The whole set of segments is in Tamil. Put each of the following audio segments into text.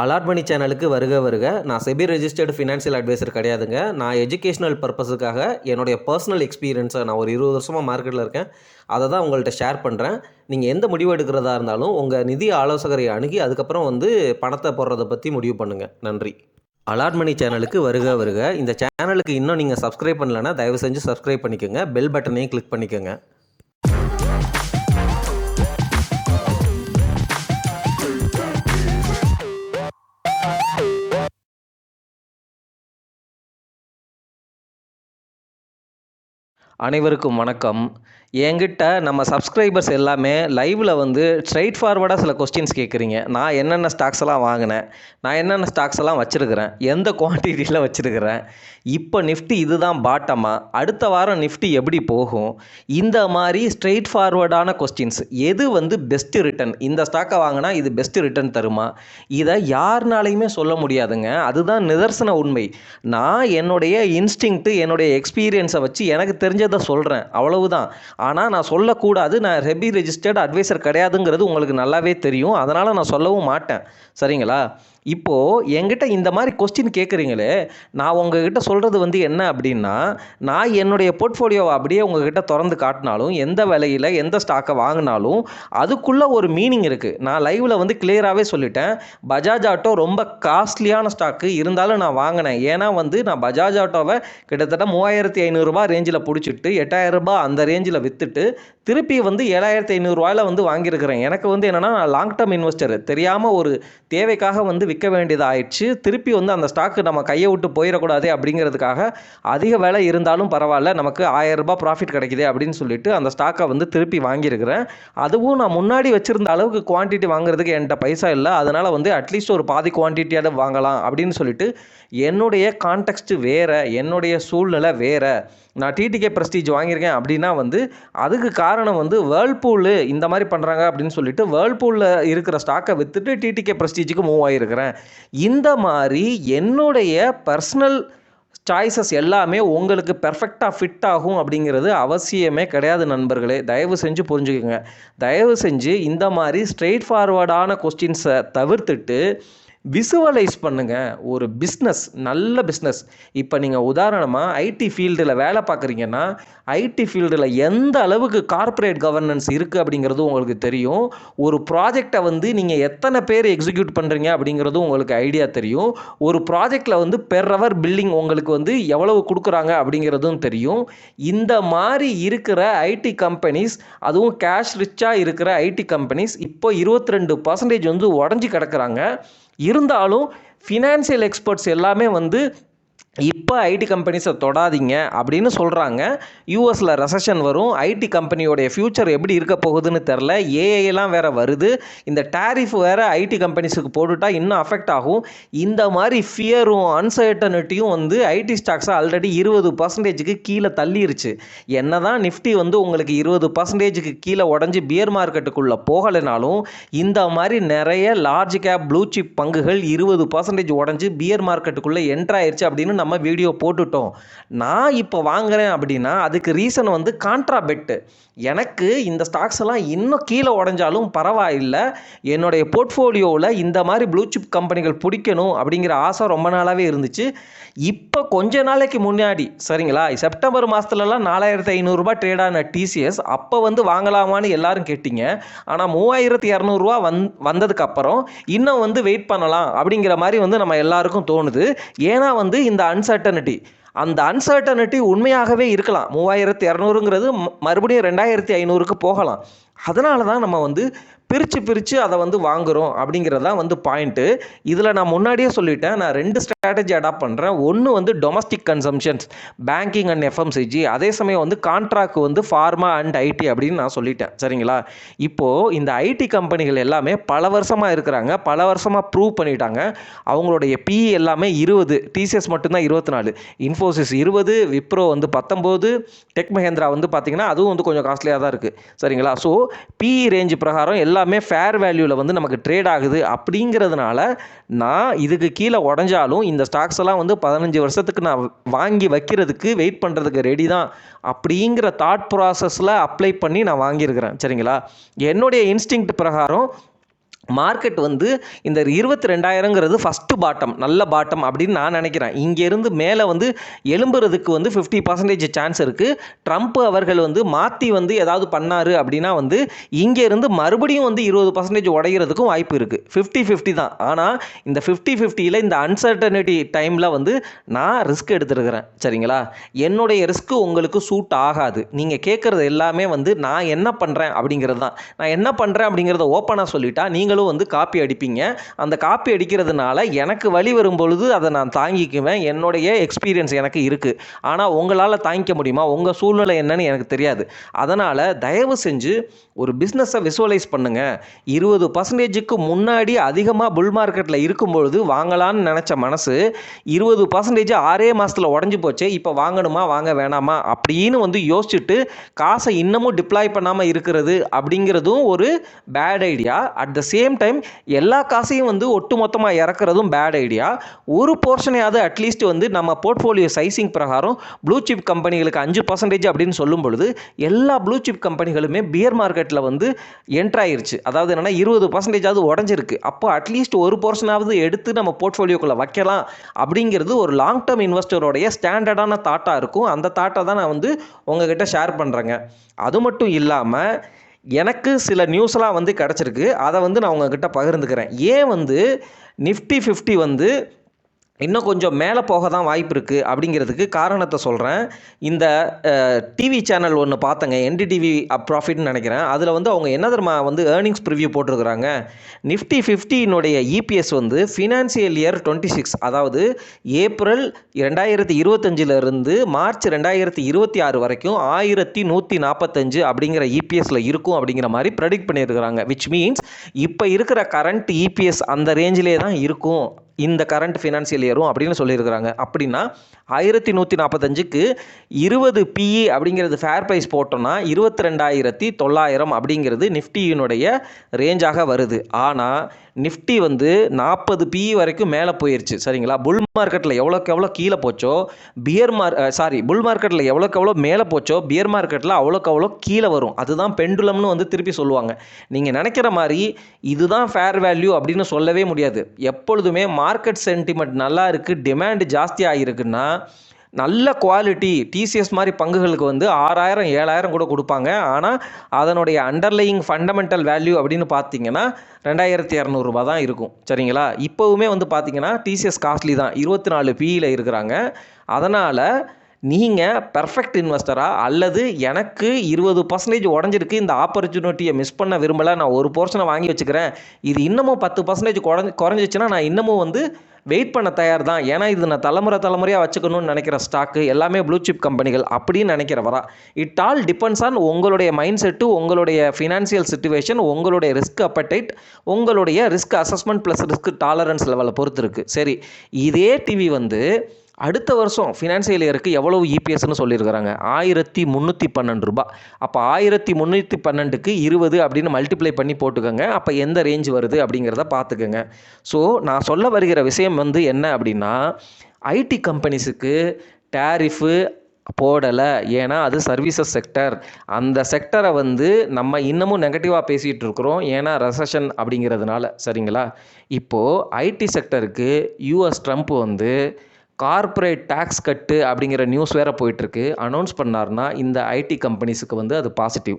அலாட் சேனலுக்கு வருக வருக. நான் செபி ரெஜிஸ்டர்டு ஃபினான்ஷியல் அட்வைசர் கிடையாதுங்க. நான் எஜுகேஷனல் பர்பஸுக்காக என்னுடைய பர்சனல் எக்ஸ்பீரியன்ஸை நான் ஒரு 20 வருஷமாக மார்க்கெட்டில் இருக்கேன். அதை தான் உங்கள்கிட்ட ஷேர் பண்ணுறேன். நீங்கள் எந்த முடிவு எடுக்கிறதா இருந்தாலும் உங்கள் நிதி ஆலோசகரை அணுகி அதுக்கப்புறம் பணத்தை போடுறதை பற்றி முடிவு பண்ணுங்கள். நன்றி. அலாட் சேனலுக்கு வருக வருக. இந்த சேனலுக்கு இன்னும் நீங்கள் சப்ஸ்கிரைப் பண்ணலைன்னா தயவு செஞ்சு சப்ஸ்கிரைப் பண்ணிக்கோங்க. பெல் பட்டனையும் கிளிக் பண்ணிக்கோங்க. அனைவருக்கும் வணக்கம். என்கிட்ட நம்ம சப்ஸ்கிரைபர்ஸ் எல்லாமே லைவில் ஸ்ட்ரைட் ஃபார்வர்டாக சில கொஸ்டின்ஸ் கேட்குறீங்க. நான் என்னென்ன ஸ்டாக்ஸ் எல்லாம் வாங்கினேன், நான் என்னென்ன ஸ்டாக்ஸ் எல்லாம் வச்சுருக்கிறேன், எந்த குவான்டிட்டியில் வச்சுருக்கிறேன், இப்போ நிஃப்டி இதுதான் பாட்டமா, அடுத்த வாரம் நிஃப்டி எப்படி போகும், இந்த மாதிரி ஸ்ட்ரைட் ஃபார்வர்டான கொஸ்டின்ஸ். எது பெஸ்ட்டு ரிட்டர்ன், இந்த ஸ்டாக்கை வாங்கினா இது பெஸ்ட்டு ரிட்டர்ன் தருமா, இதை யாருனாலையுமே சொல்ல முடியாதுங்க. அதுதான் நிதர்சன உண்மை. நான் என்னுடைய இன்ஸ்டிங்க்ட்டு, என்னுடைய எக்ஸ்பீரியன்ஸை வச்சு எனக்கு தெரிஞ்சதை சொல்கிறேன், அவ்வளவுதான். ஆனால் நான் சொல்லக்கூடாது. நான் செபி ரெஜிஸ்டர்டு அட்வைசர் கிடையாதுங்கிறது உங்களுக்கு நல்லாவே தெரியும். அதனால் நான் சொல்லவும் மாட்டேன். சரிங்களா? இப்போது என்கிட்ட இந்த மாதிரி கொஸ்டின் கேட்குறீங்களே, நான் உங்ககிட்ட சொல்கிறது என்ன அப்படின்னா, நான் என்னுடைய போர்ட்ஃபோலியோவை அப்படியே உங்ககிட்ட திறந்து காட்டினாலும், எந்த விலையில் எந்த ஸ்டாக்கை வாங்கினாலும் அதுக்குள்ளே ஒரு மீனிங் இருக்குது. நான் லைவில் கிளியராகவே சொல்லிட்டேன். பஜாஜ் ஆட்டோ ரொம்ப காஸ்ட்லியான ஸ்டாக்கு, இருந்தாலும் நான் வாங்கினேன். ஏன்னா நான் பஜாஜ் ஆட்டோவை கிட்டத்தட்ட 3500 ரேஞ்சில் பிடிச்சிட்டு 8000 அந்த ரேஞ்சில் விற்றுட்டு திருப்பி 7500 வாங்கியிருக்கிறேன். எனக்கு என்னென்னா, நான் லாங் டேர்ம் இன்வெஸ்டர். தெரியாமல் ஒரு தேவைக்காக விற்க வேண்டியது ஆயிடுச்சு. திருப்பி அந்த ஸ்டாக்கு நம்ம கையை விட்டு போயிடக்கூடாது அப்படிங்கிறதுக்காக அதிக விலை இருந்தாலும் பரவாயில்ல, நமக்கு 1000 ப்ராஃபிட் கிடைக்குது அப்படின்னு சொல்லிட்டு அந்த ஸ்டாக்கை திருப்பி வாங்கியிருக்கிறேன். அதுவும் நான் முன்னாடி வச்சுருந்த அளவுக்கு குவான்டிட்டி வாங்குறதுக்கு என்கிட்ட பைசா இல்லை. அதனால் அட்லீஸ்ட் ஒரு பாதி குவான்டிட்டியாவது வாங்கலாம் அப்படின்னு சொல்லிட்டு, என்னுடைய கான்டெக்ஸ்ட் வேறு, என்னுடைய சூழ்நிலை வேறு. நான் டிடிகே ப்ரெஸ்டீஜ் வாங்கியிருக்கேன் அப்படின்னா அதுக்கு காரணம் வேர்ல்பூல் இந்த மாதிரி பண்ணுறாங்க அப்படின்னு சொல்லிட்டு வேர்ல்பூலில் இருக்கிற ஸ்டாக்கை விற்றுட்டு டிடிகே ப்ரெஸ்டீஜுக்கு மூவ் ஆகியிருக்கிறேன். இந்த மாதிரி என்னுடைய பர்சனல் சாய்ஸஸ் எல்லாமே உங்களுக்கு பெர்ஃபெக்டாக ஃபிட் ஆகும் அப்படிங்கிறது அவசியமே கிடையாது நண்பர்களே. தயவு செஞ்சு புரிஞ்சுக்கோங்க. தயவு செஞ்சு இந்த மாதிரி ஸ்ட்ரெயிட் ஃபார்வர்டான கொஸ்டின்ஸை தவிர்த்துட்டு விசுவலைஸ் பண்ணுங்கள். ஒரு பிஸ்னஸ், நல்ல பிஸ்னஸ். இப்போ நீங்கள் உதாரணமாக ஐடி ஃபீல்டில் வேலை பார்க்குறீங்கன்னா, ஐடி ஃபீல்டில் எந்த அளவுக்கு கார்ப்பரேட் கவர்னன்ஸ் இருக்குது அப்படிங்கிறது உங்களுக்கு தெரியும். ஒரு ப்ராஜெக்டை நீங்கள் எத்தனை பேர் எக்ஸிக்யூட் பண்ணுறீங்க அப்படிங்கிறதும் உங்களுக்கு ஐடியா தெரியும். ஒரு ப்ராஜெக்டில் பெர் ஹவர் பில்லிங் உங்களுக்கு எவ்வளவு கொடுக்குறாங்க அப்படிங்கிறதும் தெரியும். இந்த மாதிரி இருக்கிற ஐடி கம்பெனிஸ், அதுவும் கேஷ் ரிச்சாக இருக்கிற ஐடி கம்பெனிஸ் இப்போ 22% உடஞ்சி கிடக்குறாங்க. இருந்தாலும் ஃபினான்ஷியல் எக்ஸ்பர்ட்ஸ் எல்லாமே இப்போ ஐடி கம்பெனிஸை தொடாதீங்க அப்படின்னு சொல்கிறாங்க. யூஎஸில் ரெசஷன் வரும், ஐடி கம்பெனியோடைய ஃப்யூச்சர் எப்படி இருக்க போகுதுன்னு தெரில. ஏஐலாம் வேறு வருது, இந்த டேரிஃப் வேறு ஐடி கம்பெனிஸுக்கு போட்டுட்டா இன்னும் அஃபெக்ட் ஆகும். இந்த மாதிரி ஃபியரும் அன்சர்டனிட்டியும் ஐடி ஸ்டாக்ஸை ஆல்ரெடி 20%க்கு கீழே தள்ளிருச்சு. என்ன தான் நிஃப்டி உங்களுக்கு 20%க்கு கீழே உடஞ்சி பியர் மார்க்கெட்டுக்குள்ளே போகலைனாலும், இந்த மாதிரி நிறைய லார்ஜ் கேப் ப்ளூ சிப் பங்குகள் 20% உடஞ்சி பியர் மார்க்கெட்டுக்குள்ளே என்ட்ராயிருச்சு அப்படின்னு நம்ம வீடியோ போட்டுட்டோம். நான் இப்போ வாங்குறேன் அப்படின்னா அதுக்கு ரீசன் கான்ட்ரா பெட்டு. எனக்கு இந்த ஸ்டாக்ஸ் எல்லாம் இன்னும் கீழே உடஞ்சாலும் பரவாயில்லை, என்னுடைய போர்ட்ஃபோலியோவில் இந்த மாதிரி ப்ளூ சிப் கம்பெனிகள் பிடிக்கணும் அப்படிங்கிற ஆசை ரொம்ப நாளாகவே இருந்துச்சு. இப்போ கொஞ்ச நாளைக்கு முன்னாடி, சரிங்களா, செப்டம்பர் மாதத்துலலாம் 4500 ட்ரேடான டிசிஎஸ் அப்போ வாங்கலாமான்னு எல்லாரும் கேட்டீங்க. ஆனால் 3200 வந்ததுக்கப்புறம் இன்னும் வெயிட் பண்ணலாம் அப்படிங்கிற மாதிரி நம்ம எல்லாருக்கும் தோணுது. ஏன்னா இந்த அன்சர்டனிட்டி, அந்த அன்சர்டனிட்டி உண்மையாகவே இருக்கலாம். 3200ங்கிறது மறுபடியும் 2500க்கு போகலாம். அதனால தான் நம்ம பிரித்து அதை வாங்குகிறோம் அப்படிங்கிறதான் பாயிண்ட்டு. இதில் நான் முன்னாடியே சொல்லிட்டேன், நான் 2 ஸ்ட்ராட்டஜி அடாப்ட் பண்ணுறேன். ஒன்று domestic consumptions, banking and FMCG. அதே சமயம் கான்ட்ராக்ட் ஃபார்மா அண்ட் ஐடி அப்படின்னு நான் சொல்லிட்டேன். சரிங்களா? இப்போது இந்த ஐடி கம்பெனிகள் எல்லாமே பல வருஷமாக இருக்கிறாங்க, பல வருஷமாக ப்ரூவ் பண்ணிட்டாங்க. அவங்களுடைய பிஇ எல்லாமே 20, டிசிஎஸ் மட்டும்தான் 24, இன்ஃபோசிஸ் 20, விப்ரோ 19, டெக் மஹேந்திரா பார்த்திங்கன்னா அதுவும் கொஞ்சம் காஸ்ட்லியாக தான் இருக்குது. சரிங்களா? ஸோ பிஇ ரேஞ்சு பிரகாரம் எல்லாமே ஃபேர் வேல்யூவில் நமக்கு ட்ரேட் ஆகுது. அப்படிங்கிறதுனால நான் இதுக்கு கீழே உடஞ்சாலும் இந்த ஸ்டாக்ஸ் எல்லாம் 15 வருஷத்துக்கு நான் வாங்கி வைக்கிறதுக்கு வெயிட் பண்ணுறதுக்கு ரெடி தான் அப்படிங்கிற தாட் ப்ராசஸில் அப்ளை பண்ணி நான் வாங்கியிருக்கிறேன். சரிங்களா? என்னுடைய இன்ஸ்டிங்க்ட் பிரகாரம் மார்க்கெட் வந்து இந்த 22,000ங்கிறது ஃபஸ்ட்டு பாட்டம், நல்ல பாட்டம் அப்படின்னு நான் நினைக்கிறேன். இங்கேருந்து மேலே வந்து எழும்புறதுக்கு வந்து 50% சான்ஸ் இருக்குது. ட்ரம்ப் அவர்கள் வந்து மாற்றி வந்து ஏதாவது பண்ணார் அப்படின்னா வந்து இங்கேருந்து மறுபடியும் வந்து 20% உடைகிறதுக்கும் வாய்ப்பு இருக்குது. 50-50 தான். ஆனால் இந்த 50-50யில் இந்த அன்சர்டனிட்டி டைமில் வந்து நான் ரிஸ்க் எடுத்துருக்கிறேன். சரிங்களா? என்னுடைய ரிஸ்க்கு உங்களுக்கு சூட் ஆகாது. நீங்கள் கேட்குறது எல்லாமே வந்து நான் என்ன பண்ணுறேன் அப்படிங்கிறது தான். நான் என்ன பண்ணுறேன் அப்படிங்கிறத ஓப்பனாக சொல்லிட்டா நீங்களும் வந்து காப்பி அடிப்பீங்க. அந்த காப்பி அடிக்கிறதுனால எனக்கு வழி வரும் பொழுது அதை நான் தாங்கிக்குவேன். என்னுடைய எக்ஸ்பீரியன்ஸ் எனக்கு இருக்குது. ஆனால் உங்களால் தாங்கிக்க முடியுமா? உங்கள் சூழ்நிலை என்னன்னு எனக்கு தெரியாது. அதனால் தயவு செஞ்சு ஒரு பிஸ்னஸை விசுவலைஸ் பண்ணுங்கள். 20%க்கு முன்னாடி அதிகமாக புல் மார்க்கெட்டில் இருக்கும்பொழுது வாங்கலான்னு நினச்ச மனசு 20% 6 மாதத்தில் உடஞ்சி போச்சு. இப்போ வாங்கணுமா வாங்க வேணாமா அப்படின்னு வந்து யோசிச்சுட்டு காசை இன்னமும் டிப்ளாய் பண்ணாமல் இருக்கிறது அப்படிங்கிறதும் ஒரு bad idea. At the same time எல்லா காசையும் வந்து ஒட்டு மொத்தமாக இறக்குறதும் பேட் ஐடியா. ஒரு போர்ஷனையாவது அட்லீஸ்ட் வந்து நம்ம போர்ட்ஃபோலியோ சைசிங் பிரகாரம் ப்ளூ சிப் கம்பெனிகளுக்கு 5% அப்படின்னு சொல்லும் பொழுது எல்லா ப்ளூ சிப் கம்பெனிகளுமே பியர் மார்க்கெட்டில் வந்து என்ட்ரு ஆயிருச்சு. அதாவது என்னென்னா 20% உடஞ்சிருக்கு. அப்போ அட்லீஸ்ட் ஒரு போர்ஷனாவது எடுத்து நம்ம போர்ட்ஃபோலியோக்குள்ளே வைக்கலாம் அப்படிங்கிறது ஒரு லாங் டேர்ம் இன்வெஸ்டரோடைய ஸ்டாண்டர்டான தாட்டாக இருக்கும். அந்த தாட்டை தான் நான் வந்து உங்ககிட்ட ஷேர் பண்ணுறேங்க. அது மட்டும் இல்லாமல் எனக்கு சில நியூஸ்லாம் வந்து கிடச்சிருக்கு. அதை வந்து நான் உங்ககிட்ட பகிர்ந்துக்கிறேன். ஏன் வந்து நிஃப்டி 50 வந்து இன்னும் கொஞ்சம் மேலே போக தான் வாய்ப்பு இருக்குது அப்படிங்கிறதுக்கு காரணத்தை சொல்கிறேன். இந்த டிவி சேனல் ஒன்று பார்த்தேங்க, என்டிடிவி ப்ராஃபிட்னு நினைக்கிறேன். அதில் வந்து அவங்க என்ன தெரியுமா வந்து ஏர்னிங்ஸ் ப்ரிவ்யூ போட்டிருக்கிறாங்க. நிஃப்டி 50னுடைய இபிஎஸ் வந்து ஃபினான்சியல் இயர் 26, அதாவது ஏப்ரல் 2025 மார்ச் 2026 வரைக்கும் 1145 அப்படிங்கிற இபிஎஸ்ல இருக்கும் அப்படிங்கிற மாதிரி ப்ரெடிக்ட் பண்ணியிருக்கிறாங்க. விச் மீன்ஸ் இப்போ இருக்கிற கரண்ட் இபிஎஸ் அந்த ரேஞ்சிலே தான் இருக்கும் இந்த கரண்ட் ஃபினான்சியல் இயரும் அப்படின்னு சொல்லியிருக்கிறாங்க. அப்படின்னா 1145க்கு 20 பிஇ அப்படிங்கிறது ஃபேர் ப்ரைஸ் போட்டோம்னா 22,900 அப்படிங்கிறது நிஃப்டியினுடைய ரேஞ்சாக வருது. ஆனால் நிஃப்டி வந்து 40 பிஇ வரைக்கும் மேலே போயிடுச்சு. சரிங்களா? புல் மார்க்கெட்டில் எவ்வளோக்கு எவ்வளோ கீழே போச்சோ புல் மார்க்கெட்டில் எவ்வளோக்கு எவ்வளோ மேலே போச்சோ பியர் மார்க்கெட்டில் அவ்வளோக்கு அவ்வளோ கீழே வரும். அதுதான் பெண்டுலம்னு வந்து திருப்பி சொல்லுவாங்க. நீங்கள் நினைக்கிற மாதிரி இதுதான் ஃபேர் வேல்யூ அப்படின்னு சொல்லவே முடியாது. எப்பொழுதுமே மார்க்கெட் சென்டிமெண்ட் நல்லா இருக்குது, டிமாண்ட் ஜாஸ்தியாக இருக்குன்னா நல்ல குவாலிட்டி டிசிஎஸ் மாதிரி பங்குகளுக்கு வந்து 6,000 7,000 கூட கொடுப்பாங்க. ஆனால் அதனுடைய அண்டர்லையிங் ஃபண்டமெண்டல் வேல்யூ அப்படின்னு பார்த்தீங்கன்னா 2,200 ரூபா தான் இருக்கும். சரிங்களா? இப்போவுமே வந்து பார்த்தீங்கன்னா டிசிஎஸ் காஸ்ட்லி தான், 24 பிஇயில் இருக்கிறாங்க. அதனால் நீங்கள் பெர்ஃபெக்ட் இன்வெஸ்டரா அல்லது எனக்கு 20% உடஞ்சிருக்கு, இந்த ஆப்பர்ச்சுனிட்டியை மிஸ் பண்ண விரும்பலை, நான் ஒரு போர்ஷனை வாங்கி வச்சுக்கிறேன், இது இன்னமும் 10% குறைஞ்சிச்சுன்னா நான் இன்னமும் வந்து வெயிட் பண்ண தயார் தான், ஏன்னா இது நான் தலைமுறையாக வச்சுக்கணும்னு நினைக்கிற ஸ்டாக்கு எல்லாமே ப்ளூ சிப் கம்பெனிகள் அப்படின்னு நினைக்கிறவரா. இட் ஆல் டிபெண்ட்ஸ் ஆன் உங்களுடைய மைண்ட் செட்டு, உங்களுடைய ஃபினான்சியல் சிச்சுவேஷன், உங்களுடைய ரிஸ்க் அப்படைட், உங்களுடைய risk assessment plus risk tolerance லெவலை பொறுத்து இருக்குது. சரி, இதே டிவி வந்து அடுத்த வருஷம் ஃபினான்சியல் இயருக்கு எவ்வளவு இபிஎஸ்ன்னு சொல்லியிருக்கிறாங்க? 1312 ரூபா. அப்போ 1312க்கு 20 அப்படின்னு மல்டிப்ளை பண்ணி போட்டுக்கோங்க. அப்போ எந்த ரேஞ்ச் வருது அப்படிங்கிறத பார்த்துக்கோங்க. ஸோ நான் சொல்ல வருகிற விஷயம் வந்து என்ன அப்படின்னா, ஐடி கம்பெனிஸுக்கு டேரிஃபு போடலை, ஏன்னா அது சர்வீசஸ் செக்டர். அந்த செக்டரை வந்து நம்ம இன்னமும் நெகட்டிவாக பேசிகிட்டு இருக்கிறோம், ஏன்னா ரெசஷன் அப்படிங்கிறதுனால. சரிங்களா? இப்போது ஐடி செக்டருக்கு யூஎஸ் ட்ரம்ப் வந்து கார்ப்பரேட் டேக்ஸ் கட்டு அப்படிங்கிற நியூஸ் வேறு போயிட்டுருக்கு. அனௌன்ஸ் பண்ணார்னா இந்த ஐடி கம்பெனிஸுக்கு வந்து அது பாசிட்டிவ்.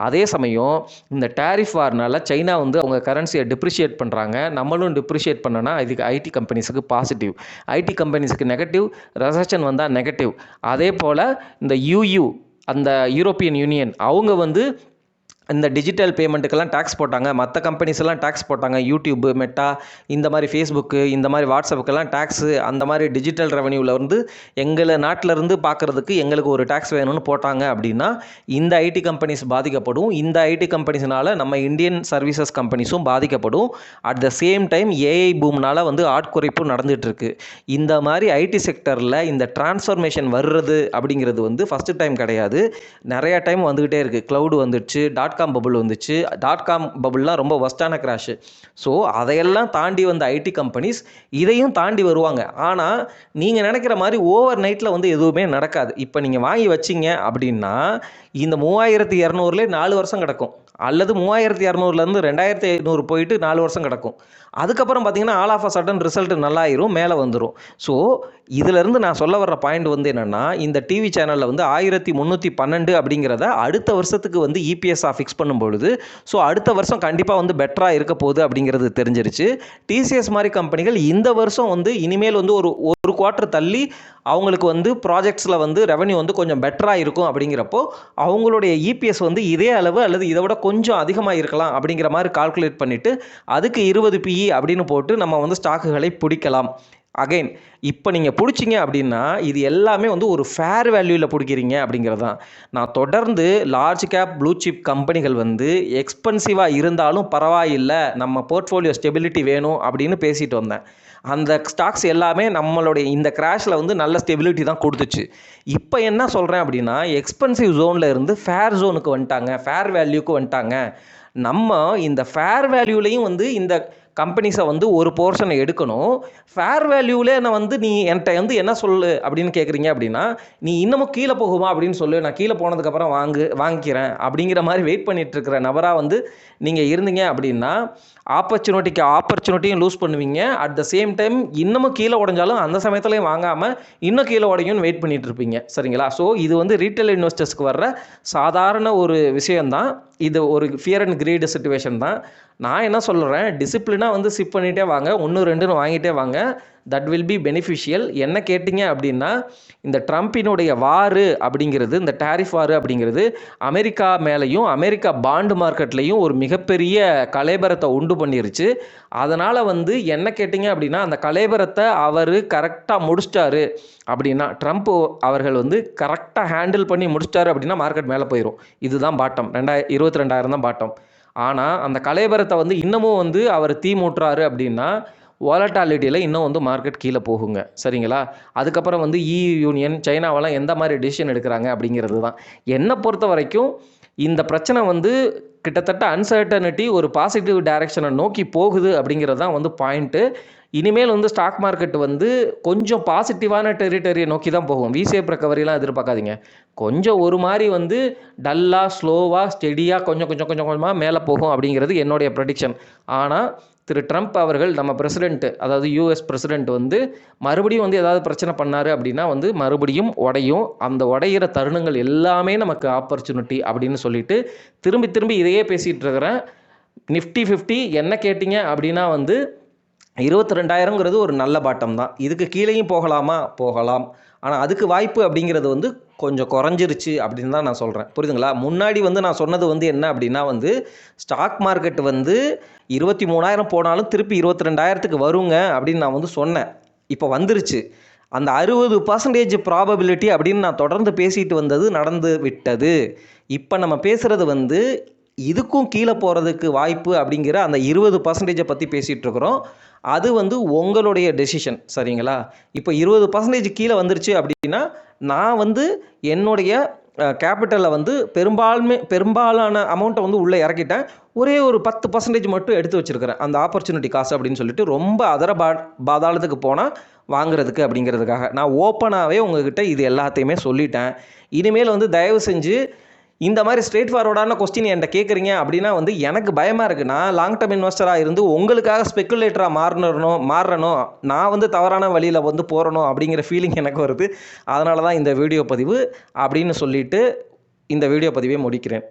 அதே சமயம் இந்த டேரிஃப் வார்னால சைனா வந்து அவங்க கரன்சியை டிப்ரிஷியேட் பண்ணுறாங்க, நம்மளும் டிப்ரிஷியேட் பண்ணனா இதுக்கு ஐடி கம்பெனிஸுக்கு பாசிட்டிவ், ஐடி கம்பெனிஸுக்கு நெகட்டிவ், ரெசஷன் வந்தால் நெகட்டிவ். அதே போல் இந்த அந்த யூரோப்பியன் யூனியன் அவங்க வந்து இந்த டிஜிட்டல் பேமெண்ட்டுக்கெல்லாம் டேக்ஸ் போட்டாங்க, மற்ற கம்பெனிஸ் எல்லாம் டேக்ஸ் போட்டாங்க, யூடியூப்பு, மெட்டா, இந்த மாதிரி ஃபேஸ்புக்கு, இந்த மாதிரி வாட்ஸ்அப்புக்கெல்லாம் டேக்ஸு, அந்த மாதிரி டிஜிட்டல் ரெவன்யூவில் வந்து எங்களை நாட்டிலேருந்து பார்க்குறதுக்கு எங்களுக்கு ஒரு டேக்ஸ் வேணும்னு போட்டாங்க அப்படின்னா இந்த ஐடி கம்பெனிஸ் பாதிக்கப்படும். இந்த ஐடி கம்பெனிஸ்னால் நம்ம இந்தியன் சர்வீசஸ் கம்பெனிஸும் பாதிக்கப்படும். At the same time AI பூம்னால் வந்து ஆட்குறைப்பும் நடந்துகிட்ருக்கு. இந்த மாதிரி ஐடி செக்டரில் இந்த டிரான்ஸ்ஃபர்மேஷன் வர்றது அப்படிங்கிறது வந்து ஃபஸ்ட்டு டைம் கிடையாது, நிறையா டைம் வந்துக்கிட்டே இருக்குது. க்ளவுடு வந்துடுச்சு, .com பபுள் வந்துச்சு. .com பபுள்லாம் ரொம்ப ஒஸ்டான கிராஷு. ஸோ அதையெல்லாம் தாண்டி வந்த ஐடி கம்பெனிஸ் இதையும் தாண்டி வருவாங்க. ஆனால் நீங்கள் நினைக்கிற மாதிரி ஓவர் நைட்டில் வந்து எதுவுமே நடக்காது. இப்போ நீங்கள் வாங்கி வச்சிங்க அப்படின்னா இந்த 3200 4 வருஷம் கிடக்கும். அல்லது 3200லேருந்து 2500 போயிட்டு 4 வருஷம் கிடக்கும். அதுக்கப்புறம் பார்த்தீங்கன்னா all of a sudden result நல்லாயிரும், மேலே வந்துடும். ஸோ இதிலேருந்து நான் சொல்ல வர்ற பாயிண்ட் வந்து என்னென்னா, இந்த டிவி சேனலில் வந்து 1312 அப்படிங்கிறத அடுத்த வருஷத்துக்கு வந்து இபிஎஸ்ஸாக ஃபிக்ஸ் பண்ணும்பொழுது, ஸோ அடுத்த வருஷம் கண்டிப்பாக வந்து பெட்டராக இருக்க போகுது அப்படிங்கிறது தெரிஞ்சிருச்சு. டிசிஎஸ் மாதிரி கம்பெனிகள் இந்த வருஷம் வந்து இனிமேல் வந்து ஒரு குவார்ட்டர் தள்ளி அவங்களுக்கு வந்து ப்ராஜெக்ட்ஸில் வந்து ரெவன்யூ வந்து கொஞ்சம் பெட்டராக இருக்கும். அப்படிங்கிறப்போ அவங்களுடைய இபிஎஸ் வந்து இதே அளவு அல்லது இதை விட கொஞ்சம் அதிகமாக இருக்கலாம் அப்படிங்கிற மாதிரி கால்குலேட் பண்ணிவிட்டு அதுக்கு 20 PE அப்படின்னு போட்டு நம்ம வந்து ஸ்டாக்குகளை பிடிக்கலாம். அகைன் இப்போ நீங்கள் பிடிச்சிங்க அப்படின்னா இது எல்லாமே வந்து ஒரு ஃபேர் வேல்யூவில் பிடிக்கிறீங்க அப்படிங்கிறது தான். நான் தொடர்ந்து லார்ஜ் கேப் ப்ளூ சிப் கம்பெனிகள் வந்து எக்ஸ்பென்சிவாக இருந்தாலும் பரவாயில்லை, நம்ம போர்ட்ஃபோலியோ ஸ்டெபிலிட்டி வேணும் அப்படின்னு பேசிட்டு வந்தேன். அந்த ஸ்டாக்ஸ் எல்லாமே நம்மளுடைய இந்த கிராஷில் வந்து நல்ல ஸ்டெபிலிட்டி தான் கொடுத்துச்சு. இப்போ என்ன சொல்கிறேன் அப்படின்னா, எக்ஸ்பென்சிவ் ஜோனில் இருந்து ஃபேர் ஜோனுக்கு வந்துட்டாங்க, ஃபேர் வேல்யூக்கு வந்துட்டாங்க. நம்ம இந்த ஃபேர் வேல்யூலையும் வந்து இந்த கம்பெனிஸை வந்து ஒரு போர்ஷனை எடுக்கணும். ஃபேர் வேல்யூவில் நான் வந்து நீ என்கிட்ட வந்து என்ன சொல்லு அப்படின்னு கேட்குறீங்க அப்படின்னா, நீ இன்னமும் கீழே போகுமா அப்படின்னு சொல்லு, நான் கீழே போனதுக்கப்புறம் வாங்கிக்கிறேன் அப்படிங்கிற மாதிரி வெயிட் பண்ணிகிட்டு இருக்கிற நபராக வந்து நீங்கள் இருந்தீங்க அப்படின்னா ஆப்பர்ச்சுனிட்டியும் லூஸ் பண்ணுவீங்க. அட் த சேம் டைம் இன்னமும் கீழே உடஞ்சாலும் அந்த சமயத்துலையும் வாங்காமல் இன்னும் கீழே உடையும்னு வெயிட் பண்ணிகிட்டு இருப்பீங்க. சரிங்களா? ஸோ இது வந்து ரீட்டைல் இன்வெஸ்டர்ஸ்க்கு வர்ற சாதாரண ஒரு விஷயந்தான். இது ஒரு ஃபியர் அண்ட் கிரீடு சிச்சுவேஷன் தான். நான் என்ன சொல்கிறேன், டிசிப்ளினாக வந்து சிப் பண்ணிகிட்டே வாங்க, 1 2ன்னு வாங்கிட்டே வாங்க. That will be beneficial. என்ன கேட்டிங்க அப்படின்னா, இந்த ட்ரம்ப்பினுடைய வாரு அப்படிங்கிறது, இந்த டேரிஃப் வாரு அப்படிங்கிறது அமெரிக்கா மேலேயும் அமெரிக்கா பாண்டு மார்க்கெட்லேயும் ஒரு மிகப்பெரிய கலேபரத்தை உண்டு பண்ணிருச்சு. அதனால் வந்து என்ன கேட்டிங்க அப்படின்னா, அந்த கலேபரத்தை அவர் கரெக்டாக முடிச்சிட்டாரு அப்படின்னா, ட்ரம்ப் அவர்கள் வந்து கரெக்டாக ஹேண்டில் பண்ணி முடிச்சிட்டாரு அப்படின்னா மார்க்கெட் மேலே போயிடும். இதுதான் பாட்டம். 22,000 தான் பாட்டம். ஆனால் அந்த கலேபரத்தை வந்து இன்னமும் வந்து அவர் தீ மூட்டுறாரு அப்படின்னா வாலட்டாலிட்டியில் இன்னும் வந்து மார்க்கெட் கீழே போகுங்க. சரிங்களா? அதுக்கப்புறம் வந்து யூனியன் சைனாவெல்லாம் எந்த மாதிரி டிசிஷன் எடுக்கிறாங்க அப்படிங்கிறது தான். என்னை பொறுத்த வரைக்கும் இந்த பிரச்சனை வந்து கிட்டத்தட்ட அன்சர்டனிட்டி ஒரு பாசிட்டிவ் டைரெக்ஷனை நோக்கி போகுது அப்படிங்கிறது தான் வந்து பாயிண்ட்டு. இனிமேல் வந்து ஸ்டாக் மார்க்கெட் வந்து கொஞ்சம் பாசிட்டிவான டெரிட்டரியை நோக்கி தான் போகும். விசேப் ரெக்கவரிலாம் எதிர்பார்க்காதீங்க. கொஞ்சம் ஒரு மாதிரி வந்து டல்லாக ஸ்லோவாக ஸ்டெடியாக கொஞ்சமாக மேலே போகும் அப்படிங்கிறது என்னுடைய ப்ரெடிக்ஷன். ஆனால் திரு ட்ரம்ப் அவர்கள், நம்ம பிரசிடென்ட்டு, அதாவது யூஎஸ் பிரசிடென்ட் வந்து மறுபடியும் வந்து ஏதாவது பிரச்சனை பண்ணார் அப்படின்னா வந்து மறுபடியும் உடையும். அந்த உடையிற தருணங்கள் எல்லாமே நமக்கு ஆப்பர்ச்சுனிட்டி அப்படின்னு சொல்லிட்டு திரும்பி இதையே பேசிகிட்டு இருக்கிறேன். நிஃப்டி 50 என்ன கேட்டிங்க அப்படின்னா வந்து 22,000ங்கிறது ஒரு நல்ல பாட்டம் தான். இதுக்கு கீழேயும் போகலாம். ஆனால் அதுக்கு வாய்ப்பு அப்படிங்கிறது வந்து கொஞ்சம் குறைஞ்சிருச்சு அப்படின்னு தான் நான் சொல்கிறேன். புரியுதுங்களா? முன்னாடி வந்து நான் சொன்னது வந்து என்ன அப்படின்னா வந்து ஸ்டாக் மார்க்கெட் வந்து 23,000 போனாலும் திருப்பி 22,000க்கு வருங்க அப்படின்னு நான் வந்து சொன்னேன். இப்போ வந்துருச்சு. அந்த 60% ப்ராபபிலிட்டி அப்படின்னு நான் தொடர்ந்து பேசிட்டு வந்தது நடந்து விட்டது. இப்போ நம்ம பேசுகிறது வந்து இதுக்கும் கீழே போகிறதுக்கு வாய்ப்பு அப்படிங்கிற அந்த 20% பற்றி பேசிகிட்டு இருக்கிறோம். அது வந்து உங்களுடைய டெசிஷன். சரிங்களா? இப்போ 20% கீழே வந்துருச்சு அப்படின்னா நான் வந்து என்னுடைய கேபிட்டலில் வந்து பெரும்பாலான அமௌண்ட்டை வந்து உள்ளே இறக்கிட்டேன். ஒரே ஒரு 10% மட்டும் எடுத்து வச்சுருக்கிறேன். அந்த ஆப்பர்ச்சுனிட்டி காசு அப்படின்னு சொல்லிட்டு ரொம்ப பாதாளத்துக்கு போனால் வாங்குறதுக்கு அப்படிங்கிறதுக்காக நான் ஓப்பனாகவே உங்ககிட்ட இது எல்லாத்தையுமே சொல்லிட்டேன். இனிமேல் வந்து தயவு செஞ்சு இந்த மாதிரி ஸ்ட்ரெயிட் ஃபார்வர்டான கொஸ்டின் என்கிட்ட கேட்குறீங்க அப்படின்னா வந்து எனக்கு பயமாக இருக்குது. நான் லாங் டர்ம் இன்வெஸ்டராக இருந்து உங்களுக்காக ஸ்பெக்குலேட்டராக மாறணும், நான் வந்து தவறான வழியில் வந்து போகிறணும் அப்படிங்கிற ஃபீலிங் எனக்கு வருது. அதனால தான் இந்த வீடியோ பதிவு அப்படின்னு சொல்லிட்டு இந்த வீடியோ பதிவை முடிக்கிறேன்.